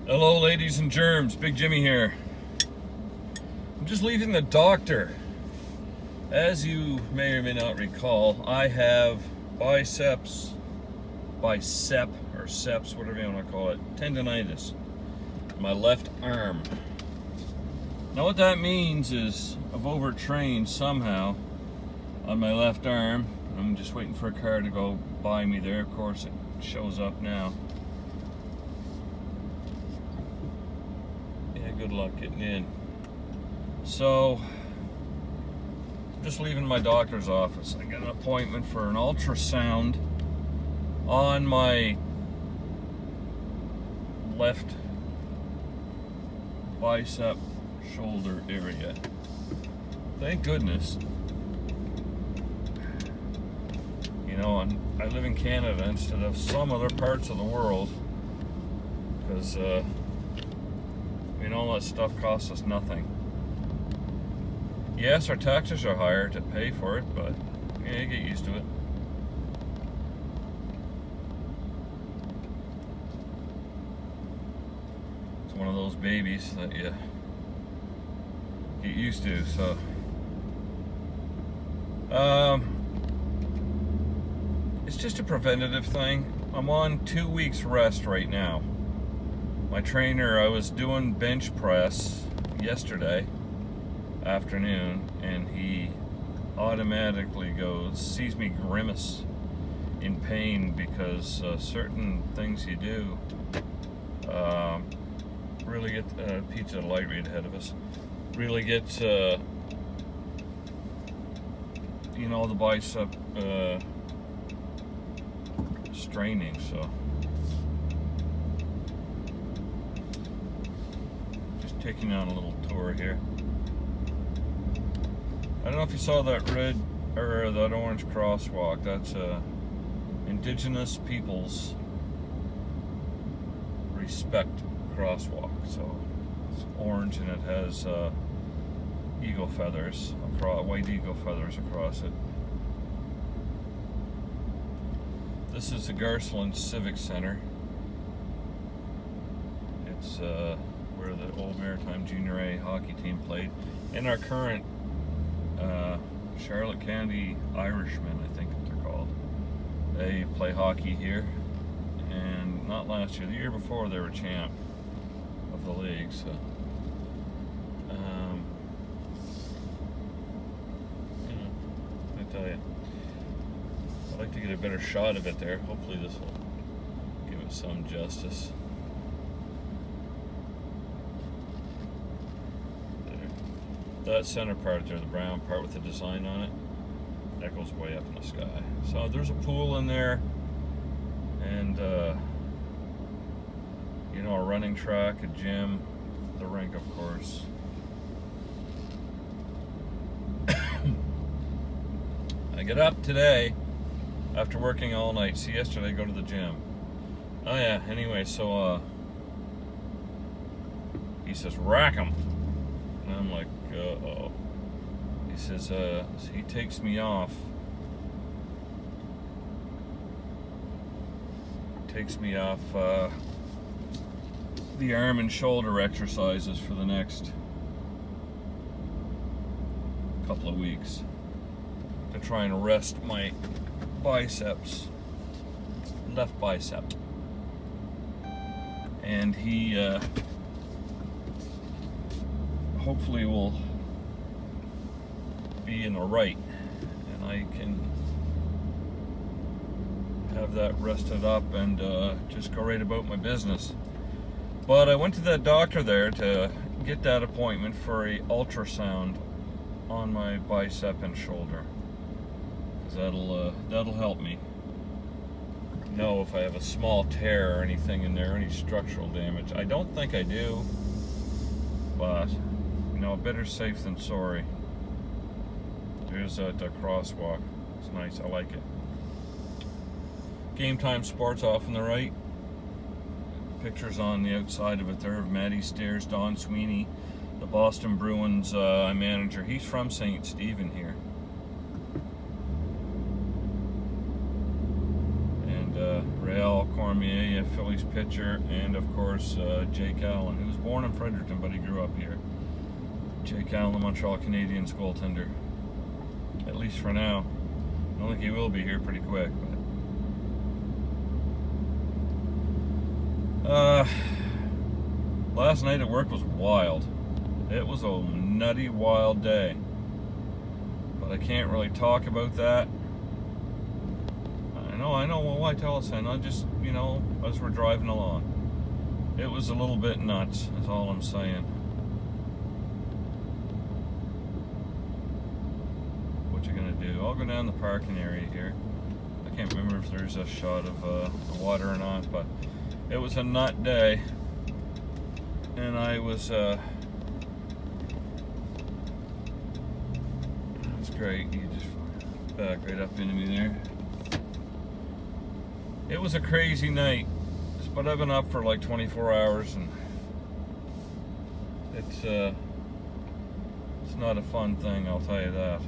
Hello, ladies and germs. Big Jimmy here. I'm just leaving the doctor. As you may or may not recall, I have bicep, or seps, whatever you want to call it, tendonitis in my left arm. Now what that means is I've overtrained somehow on my left arm. I'm just waiting for a car to go by me there. Of course, it shows up now. Good luck getting in. So, I'm just leaving my doctor's office. I got an appointment for an ultrasound on my left bicep shoulder area. Thank goodness. You know, I live in Canada instead of some other parts of the world, because all that stuff costs us nothing. Yes, our taxes are higher to pay for it, but yeah, you get used to it. It's one of those babies that you get used to, so. It's just a preventative thing. I'm on 2 weeks rest right now. My trainer, I was doing bench press yesterday afternoon, and he automatically sees me grimace in pain because certain things you do really get, pizza light right ahead of us, really get, the bicep straining, so. Taking on a little tour here. I don't know if you saw that that orange crosswalk. That's Indigenous Peoples Respect crosswalk. So it's orange and it has eagle feathers, white eagle feathers across it. This is the Garceland Civic Center. It's where the old Maritime Junior A hockey team played, and our current Charlotte County Irishmen, I think they're called. They play hockey here, and not last year, the year before they were champ of the league. So, I tell you, I'd like to get a better shot of it there. Hopefully, this will give it some justice. That center part there, the brown part with the design on it, that goes way up in the sky. So there's a pool in there, and a running track, a gym, the rink, of course. I get up today after working all night. See, yesterday I go to the gym. Oh yeah, anyway, so he says, rack 'em. And I'm like, uh-oh. He says, he takes me off. The arm and shoulder exercises for the next couple of weeks to try and rest my biceps, left bicep. And he hopefully will be in the right, and I can have that rested up and just go right about my business. But I went to the doctor there to get that appointment for a ultrasound on my bicep and shoulder, because that'll help me know if I have a small tear or anything in there, any structural damage. I don't think I do, but better safe than sorry. There's that crosswalk. It's nice. I like it. Game Time Sports off on the right. Pictures on the outside of it there of Matty Stairs, Don Sweeney, the Boston Bruins manager. He's from St. Stephen here. And Real Cormier Cormier, a Phillies pitcher, and of course Jake Allen, who was born in Fredericton but he grew up here. Jake Allen, the Montreal Canadiens goaltender, at least for now. I don't think he will be here pretty quick. But last night at work was wild. It was a nutty, wild day. But I can't really talk about that. I know. Well, why tell us? I know, just, as we're driving along. It was a little bit nuts, is all I'm saying. What you gonna do? I'll go down the parking area here. I can't remember if there's a shot of the water or not, but it was a nut day. And I was, that's great. You just back right up into me there. It was a crazy night, but I've been up for like 24 hours, and it's not a fun thing, I'll tell you that.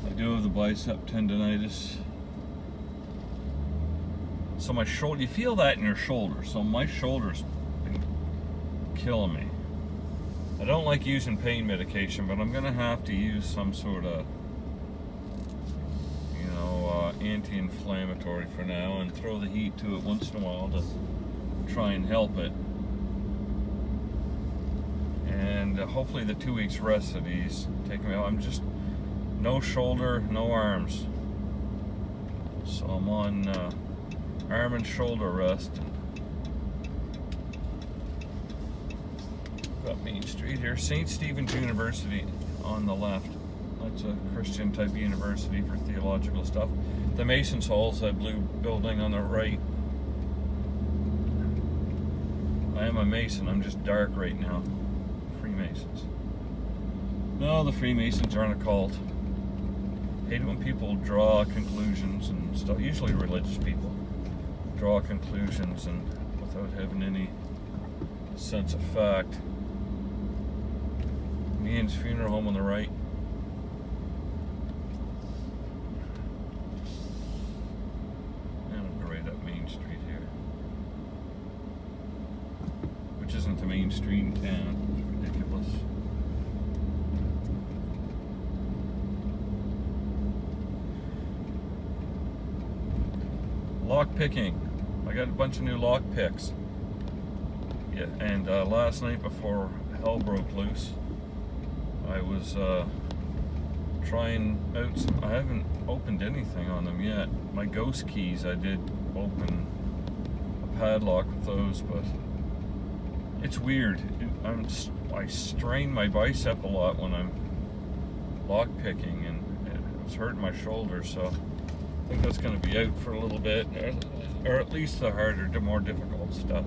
I do have the bicep tendonitis. So my shoulder, you feel that in your shoulder. So my shoulder's been killing me. I don't like using pain medication, but I'm gonna have to use some sort of, anti-inflammatory for now, and throw the heat to it once in a while to try and help it. And hopefully the 2 weeks rest of these take me out. I'm just no shoulder, no arms. So I'm on arm and shoulder rest. Got Main Street here, St. Stephen's University on the left. That's a Christian type university for theological stuff. The Masons Hall's that blue building on the right. I am a Mason, I'm just dark right now. Freemasons. No, the Freemasons aren't a cult. Hate it when people draw conclusions and stuff, usually religious people. Draw conclusions and without having any sense of fact. Ian's Funeral Home on the right. And I'll go right up Main Street here, which isn't the main street in town. It's ridiculous. Lock picking. I got a bunch of new lock picks. Yeah, and last night before hell broke loose, I was trying out some, I haven't opened anything on them yet. My ghost keys, I did open a padlock with those, but it's weird. I strain my bicep a lot when I'm lock picking, and it was hurting my shoulder, so I think that's going to be out for a little bit, or at least the harder, the more difficult stuff.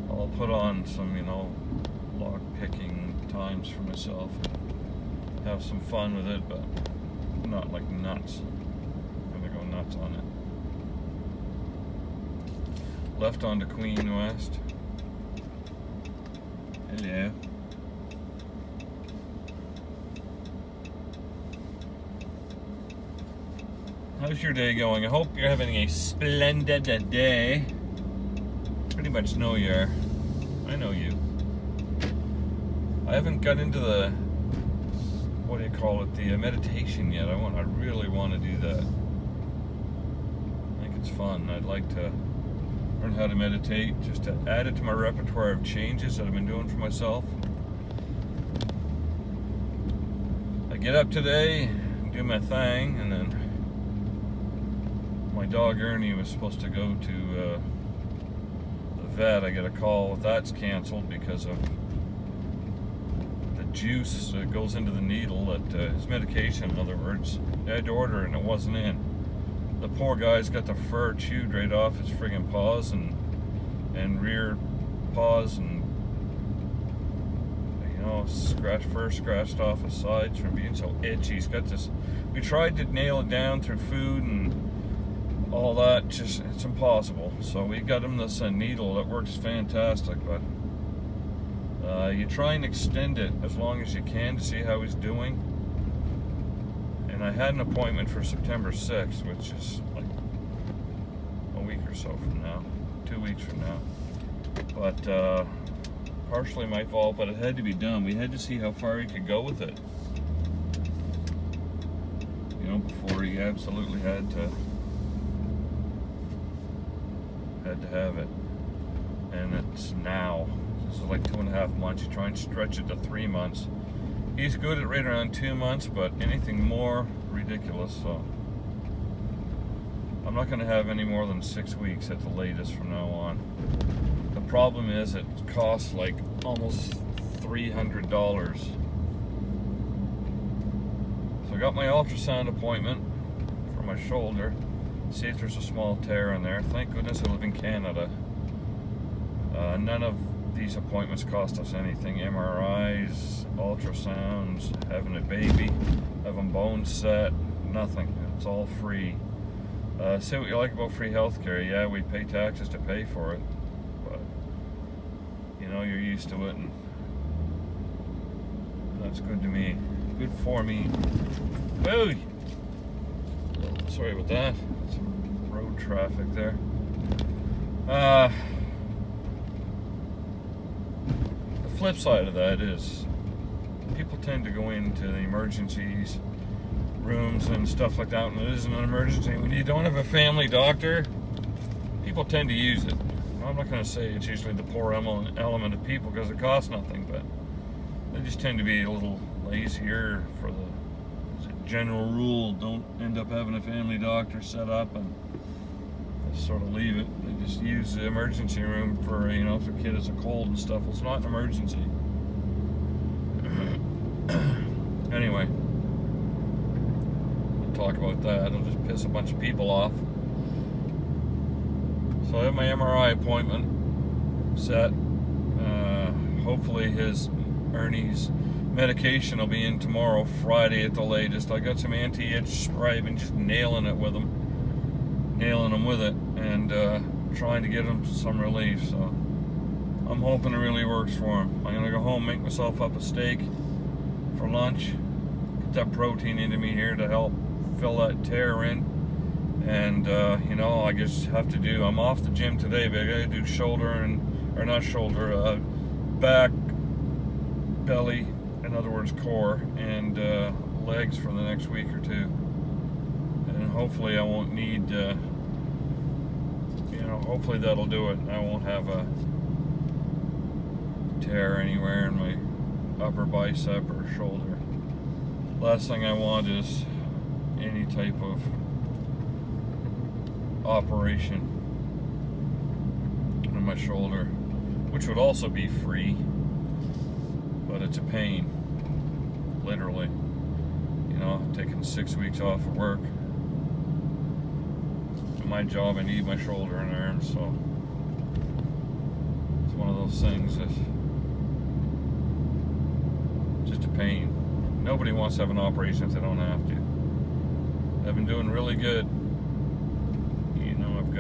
I'll put on some, lock picking times for myself and have some fun with it, but not like nuts. I'm gonna go nuts on it. Left onto Queen West. Hello. How's your day going? I hope you're having a splendid day. Pretty much know you are. I know you. I haven't got into the, what do you call it, the meditation yet. I really want to do that. I think it's fun. I'd like to learn how to meditate, just to add it to my repertoire of changes that I've been doing for myself. I get up today, do my thing, and then my dog Ernie was supposed to go to the vet. I get a call that's canceled because of juice that goes into the needle, that his medication, in other words. I had to order it and it wasn't in. The poor guy's got the fur chewed right off his friggin' paws and rear paws, and fur scratched off his sides from being so itchy. He's got this. We tried to nail it down through food and all that, just it's impossible. So we got him this needle that works fantastic, but you try and extend it as long as you can to see how he's doing. And And I had an appointment for September 6th, which is like a week or so from now, 2 weeks from now. But partially my fault, but it had to be done. We had to see how far he could go with it, you know, before he absolutely had to have it. And it's now. This is like 2.5 months. You try and stretch it to 3 months. He's good at right around 2 months, but anything more, ridiculous. So I'm not going to have any more than 6 weeks at the latest from now on. The problem is it costs like almost $300. So I got my ultrasound appointment for my shoulder. See if there's a small tear in there. Thank goodness I live in Canada. None of these appointments cost us anything. MRIs, ultrasounds, having a baby, having bones set, nothing. It's all free. Say what you like about free healthcare. Yeah, we pay taxes to pay for it, but you know, you're used to it, and that's good to me. Good for me. Woo! Sorry about that. Some road traffic there. The flip side of that is people tend to go into the emergencies rooms and stuff like that when it isn't an emergency. When you don't have a family doctor, people tend to use it. I'm not going to say it's usually the poor element of people because it costs nothing, but they just tend to be a little lazier for the general rule. Don't end up having a family doctor set up and just sort of leave it. They just use the emergency room for, you know, if a kid has a cold and stuff. Well, it's not an emergency. Anyway, we'll talk about that. It'll just piss a bunch of people off. So I have my MRI appointment set. Hopefully Ernie's medication will be in tomorrow, Friday at the latest. I got some anti-itch spray. I've been just nailing him with it, and trying to get him some relief. So I'm hoping it really works for him. I'm gonna go home, make myself up a steak for lunch, get that protein into me here to help fill that tear in. And you know, I just have to do. I'm off the gym today, but I gotta do back, belly. In other words, core and legs for the next week or two, and hopefully I won't need, you know, hopefully that'll do it. I won't have a tear anywhere in my upper bicep or shoulder. Last thing I want is any type of operation on my shoulder, which would also be free. But it's a pain, literally. You know, taking 6 weeks off of work. In my job, I need my shoulder and arm, so it's one of those things that's just a pain. Nobody wants to have an operation if they don't have to. I've been doing really good. You know, I've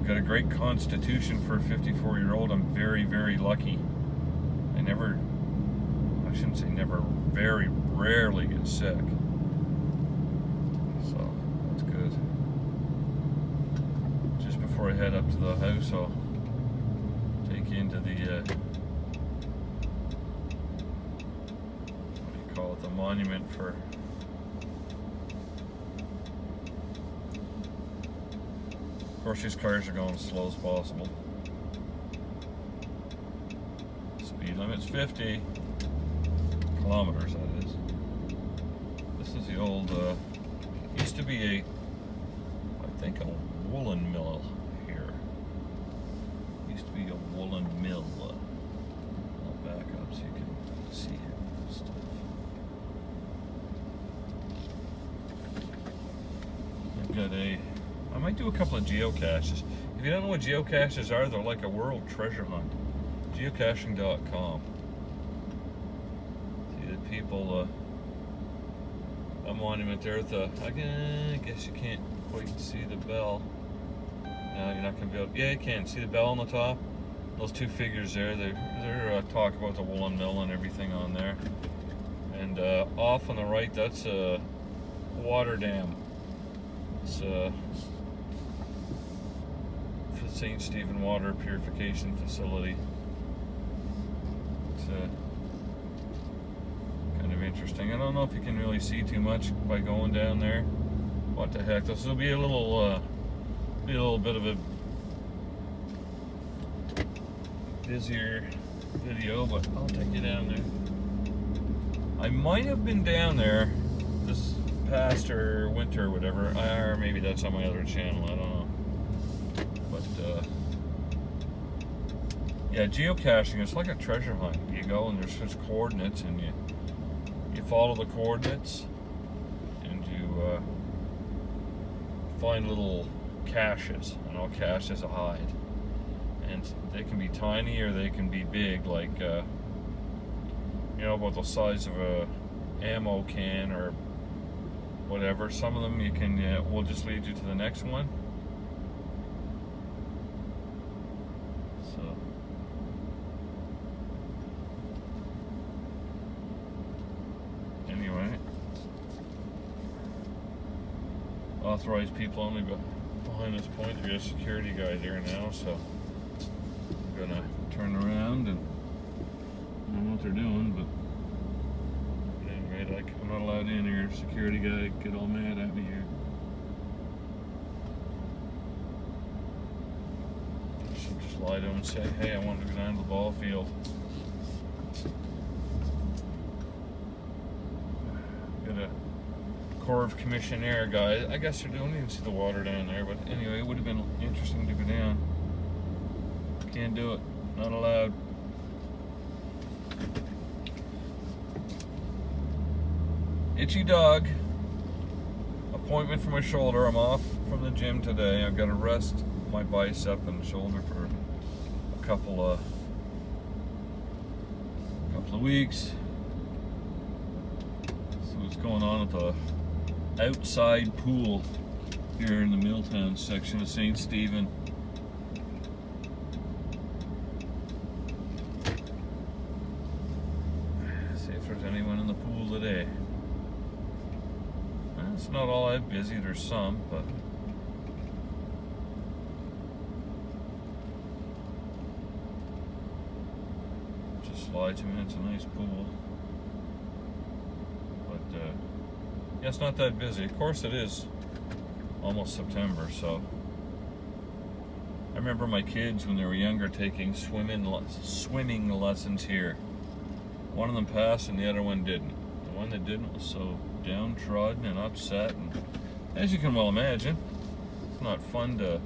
got a great constitution for a 54-year-old. I'm very, very lucky. I shouldn't say never, very rarely get sick. So, that's good. Just before I head up to the house, I'll take you into the, what do you call it, the monument for of course, these cars are going as slow as possible. Speed limit's 50 kilometers, that is. This is the old, used to be I think a woolen mill here. Used to be a woolen mill. I'll back up so you can see it. Stuff. I've got I might do a couple of geocaches. If you don't know what geocaches are, they're like a world treasure hunt. Geocaching.com. See the people, a monument there at the, I guess you can't quite see the bell. No, you're not going to be able, yeah, you can. See the bell on the top? Those two figures there, they're talking about the woolen mill and everything on there. And off on the right, that's a water dam. It's a St. Stephen Water Purification Facility. It's kind of interesting. I don't know if you can really see too much by going down there. What the heck? This will be a little bit of a busier video, but I'll take you down there. I might have been down there this past or winter or whatever, or maybe that's on my other channel, I don't know. But yeah, geocaching is like a treasure hunt. You go and there's just coordinates, and you follow the coordinates, and you find little caches. I know cache is a hide, and they can be tiny or they can be big, like you know, about the size of a ammo can or whatever. Some of them you can will just lead you to the next one. So anyway, authorized people only, but behind this point there's a security guy there now, so I'm gonna turn around, and I don't know what they're doing, but anyway, I'm not allowed in here. Security guy get all mad at me here. I should just lie to him and say, hey, I wanted to go down to the ball field. Got a Corps of Commissioner guy. I guess they're doing, you can see the water down there, but anyway, it would have been interesting to go down. Can't do it. Not allowed. Itchy dog. Appointment for my shoulder. I'm off from the gym today. I've got to rest my bicep and shoulder for a couple of weeks. So what's going on at the outside pool here in the Milltown section of St. Stephen. See if there's anyone in the pool today. It's not all that busy, there's some, but just slide 2 minutes, a nice pool. But yeah, it's not that busy. Of course it is almost September, so I remember my kids when they were younger taking swimming lessons here. One of them passed and the other one didn't. The one that didn't was so downtrodden and upset, and as you can well imagine, it's not fun to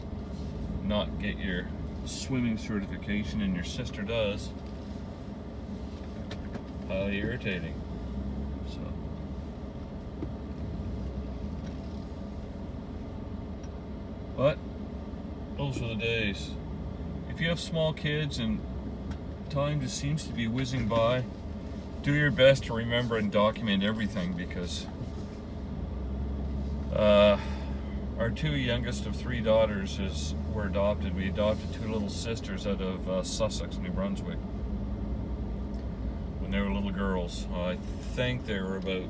not get your swimming certification and your sister does. Highly irritating. So but those are the days. If you have small kids and time just seems to be whizzing by, do your best to remember and document everything, because our 2 youngest of 3 daughters were adopted. We adopted 2 little sisters out of Sussex, New Brunswick, when they were little girls. I think they were about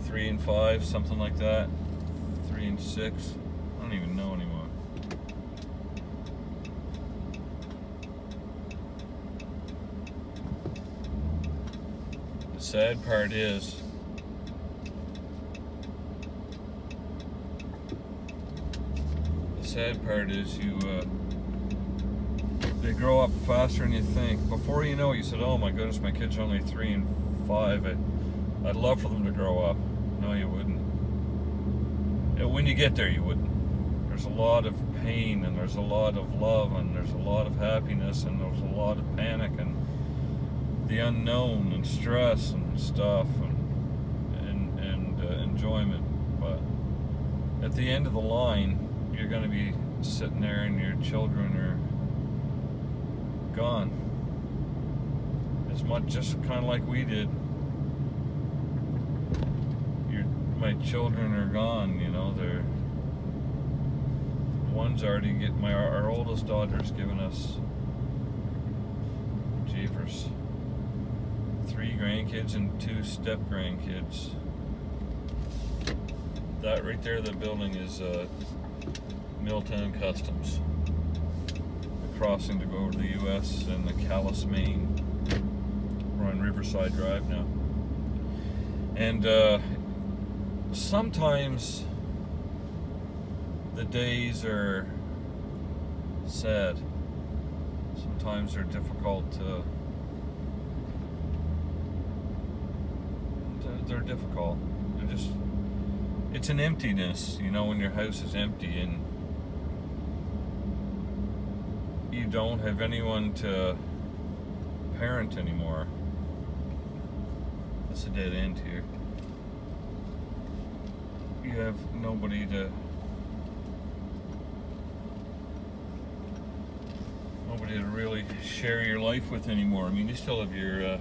3 and 5, something like that. 3 and 6. I don't even know anymore. The sad part is, they grow up faster than you think. Before you know it, you said, oh my goodness, my kids are only 3 and 5. I'd love for them to grow up. No, you wouldn't. When you get there, you wouldn't. There's a lot of pain, and there's a lot of love, and there's a lot of happiness, and there's a lot of panic, and the unknown, and stress, and stuff, and enjoyment. But at the end of the line, you're going to be sitting there, and your children are gone. As much, just kind of like we did. My children are gone, you know. They're one's already our oldest daughter's given us, jeepers, 3 3 grandkids and 2 step grandkids. That right there, the building is Milltown Customs. The crossing to go over to the U.S. and the Calais, Maine. We're on Riverside Drive now. And sometimes the days are sad. Sometimes they're difficult to... They're difficult. They're just... It's an emptiness, you know, when your house is empty and you don't have anyone to parent anymore. That's a dead end here. You have nobody to really share your life with anymore. I mean, you still have your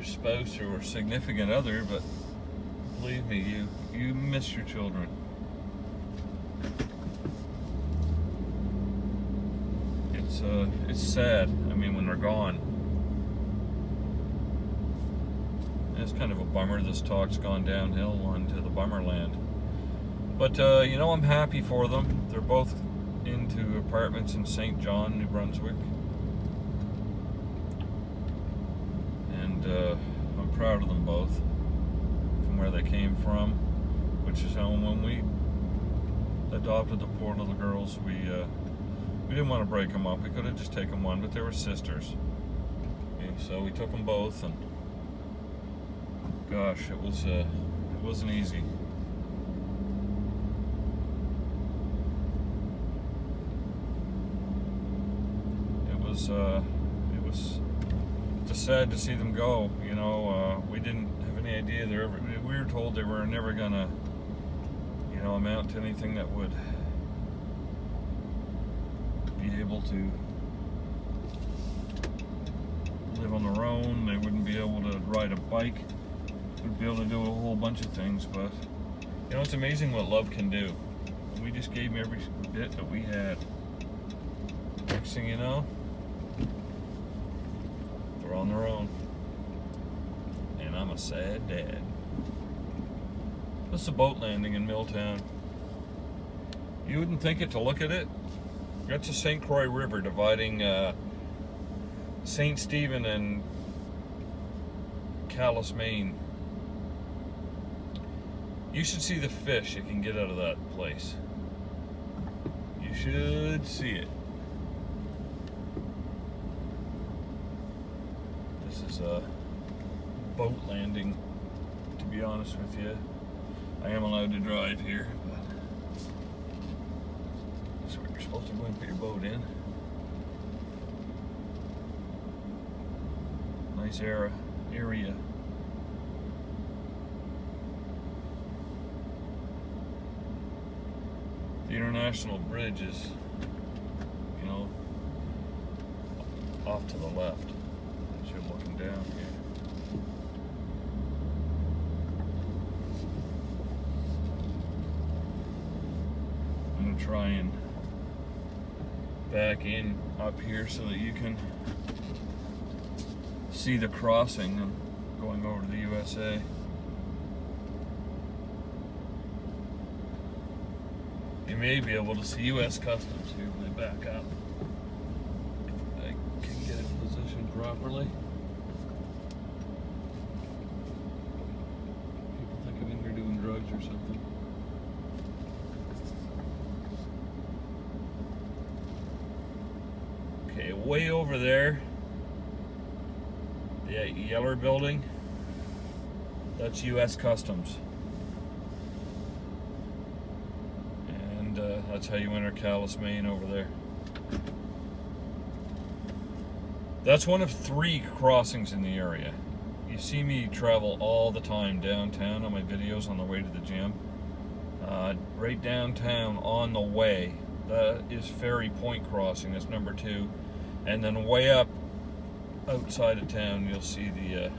spouse or significant other, but believe me, you miss your children. It's sad. I mean, when they're gone. And it's kind of a bummer this talk's gone downhill onto the bummer land. But you know, I'm happy for them. They're both into apartments in St. John, New Brunswick. And I'm proud of them both from where they came from, which is how when we adopted the poor little girls, we didn't want to break them up. We could have just taken one, but they were sisters. Okay, so we took them both, and gosh, it wasn't easy. It was just sad to see them go. You know, we didn't have any idea we were told they were never gonna, you know, amount to anything that would be able to live on their own. They wouldn't be able to ride a bike. Would be able to do a whole bunch of things. But you know, it's amazing what love can do. We just gave them every bit that we had. Next thing you know, they're on their own. And I'm a sad dad. This is a boat landing in Milltown. You wouldn't think it to look at it. That's the St. Croix River dividing St. Stephen and Calais, Maine. You should see the fish you can get out of that place. You should see it. This is a boat landing, to be honest with you. I am allowed to drive here, but this is where you're supposed to go and put your boat in. Nice area. The International Bridge is, you know, off to the left as you're looking down here. I'm going to try and back in up here so that you can see the crossing. I'm going over to the USA. You may be able to see U.S. Customs here when they back up. If I can get it positioned properly. People think I'm in here doing drugs or something. Okay, way over there, the Yeller building, that's U.S. Customs. That's how you enter Calais, Maine over there. That's one of 3 crossings in the area. You see me travel all the time downtown on my videos on the way to the gym. Right downtown on the way, that is Ferry Point Crossing, that's number 2. And then way up outside of town, you'll see the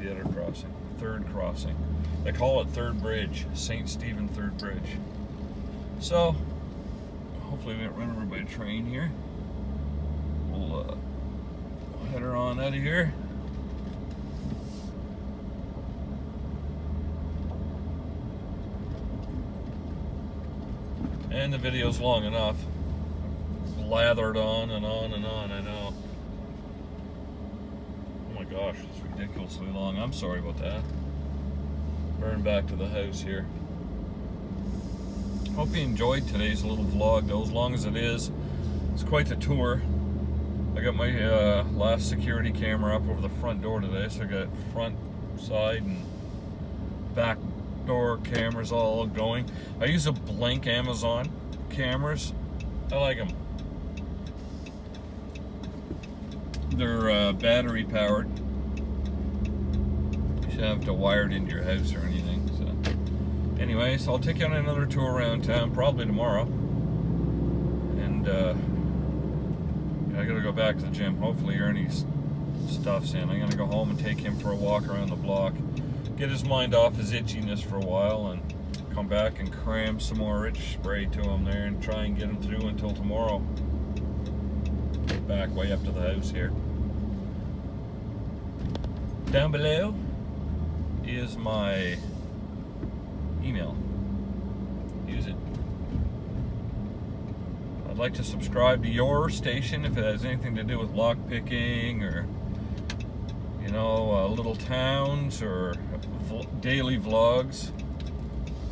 other crossing, 3rd crossing. They call it Third Bridge, St. Stephen Third Bridge. So, hopefully we don't run over by a train here. We'll Header on out of here. And the video's long enough. Lathered on and on and on, I know. Oh my gosh, it's ridiculously long. I'm sorry about that. Burn back to the house here. Hope you enjoyed today's little vlog, though, as long as it is. It's quite the tour. I got my last security camera up over the front door today, so I got front, side, and back door cameras all going. I use a Blink Amazon cameras. I like them. They're battery powered. You should have to wire it into your house or anything. So, anyways, I'll take you on another tour around town, probably tomorrow. And I gotta go back to the gym. Hopefully Ernie's stuff's in. I'm gonna go home and take him for a walk around the block, get his mind off his itchiness for a while, and come back and cram some more itch spray to him there and try and get him through until tomorrow. Back way up to the house here. Down below is my email. Use it. I'd like to subscribe to your station if it has anything to do with lock picking or, you know, little towns or daily vlogs.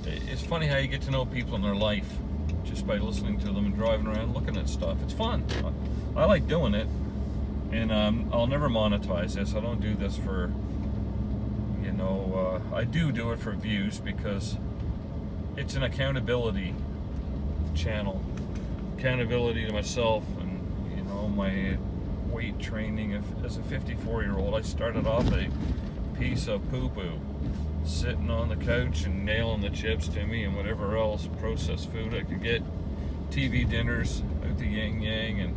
It's funny how you get to know people in their life just by listening to them and driving around looking at stuff. It's fun. I like doing it, and I'll never monetize this. I don't do this for, you know, I do it for views because it's an accountability channel. Accountability to myself and, you know, my weight training. As a 54-year-old, I started off a piece of poo-poo, sitting on the couch and nailing the chips to me and whatever else processed food I could get, TV dinners out the yin-yang, and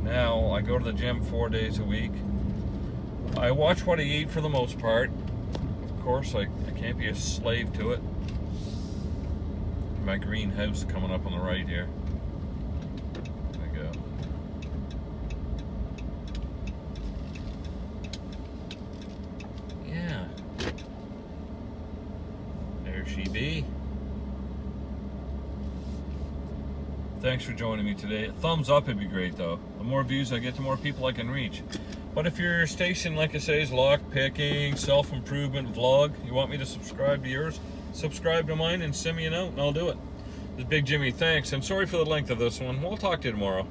now I go to the gym 4 days a week. I watch what I eat for the most part. Of course, I can't be a slave to it. My greenhouse coming up on the right here. There we go. Yeah. There she be. Thanks for joining me today. A thumbs up would be great, though. The more views I get, the more people I can reach. But if your station, like I say, is lock picking, self-improvement, vlog, you want me to subscribe to yours, subscribe to mine and send me a note and I'll do it. This is Big Jimmy, thanks. I'm sorry for the length of this one. We'll talk to you tomorrow.